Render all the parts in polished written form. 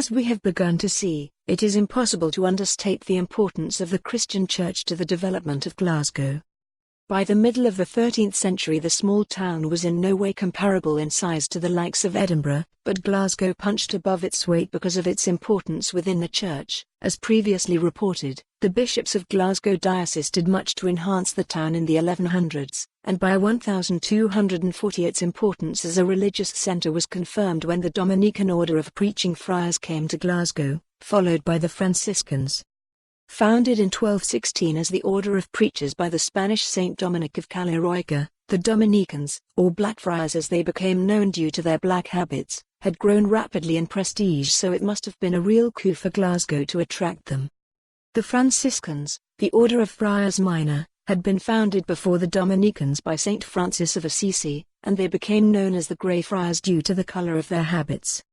As we have begun to see, it is impossible to understate the importance of the Christian Church to the development of Glasgow. By the middle of the 13th century the small town was in no way comparable in size to the likes of Edinburgh, but Glasgow punched above its weight because of its importance within the Church. As previously reported, the bishops of Glasgow diocese did much to enhance the town in the 1100s, and by 1240 its importance as a religious centre was confirmed when the Dominican Order of preaching friars came to Glasgow, followed by the Franciscans. Founded in 1216 as the order of preachers by the Spanish Saint Dominic of Caleruega, the Dominicans, or Blackfriars as they became known due to their black habits, had grown rapidly in prestige, so it must have been a real coup for Glasgow to attract them. The Franciscans, the order of friars minor, had been founded before the Dominicans by Saint Francis of Assisi, and they became known as the Grey Friars due to the colour of their habits.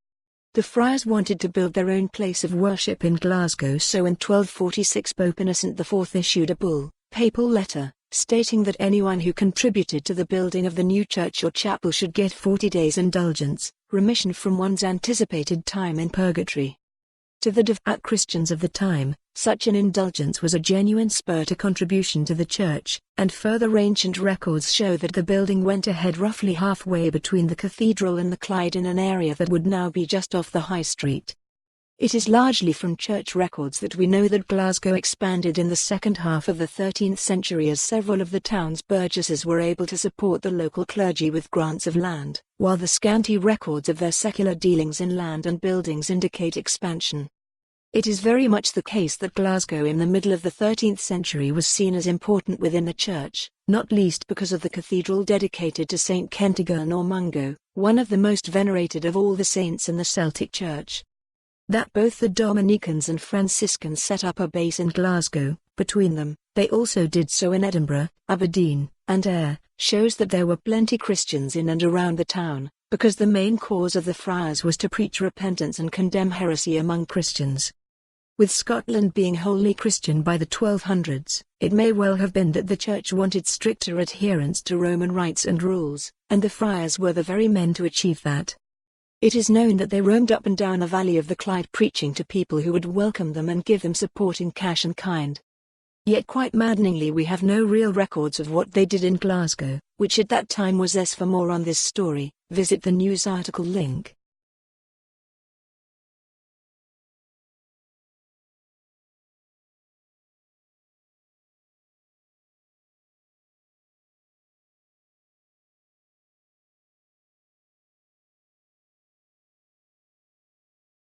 The friars wanted to build their own place of worship in Glasgow, so in 1246 Pope Innocent IV issued a bull, papal letter, stating that anyone who contributed to the building of the new church or chapel should get 40 days indulgence, remission from one's anticipated time in purgatory. To the devout Christians of the time, such an indulgence was a genuine spur to contribution to the church, and further ancient records show that the building went ahead roughly halfway between the cathedral and the Clyde in an area that would now be just off the High Street. It is largely from church records that we know that Glasgow expanded in the second half of the 13th century, as several of the town's burgesses were able to support the local clergy with grants of land, while the scanty records of their secular dealings in land and buildings indicate expansion. It is very much the case that Glasgow in the middle of the 13th century was seen as important within the church, not least because of the cathedral dedicated to St. Kentigern or Mungo, one of the most venerated of all the saints in the Celtic Church. That both the Dominicans and Franciscans set up a base in Glasgow, between them, they also did so in Edinburgh, Aberdeen, and Ayr, shows that there were plenty Christians in and around the town, because the main cause of the friars was to preach repentance and condemn heresy among Christians. With Scotland being wholly Christian by the 1200s, it may well have been that the Church wanted stricter adherence to Roman rites and rules, and the friars were the very men to achieve that. It is known that they roamed up and down the valley of the Clyde preaching to people who would welcome them and give them support in cash and kind. Yet quite maddeningly we have no real records of what they did in Glasgow, which at that time was. For more on this story, visit the news article link.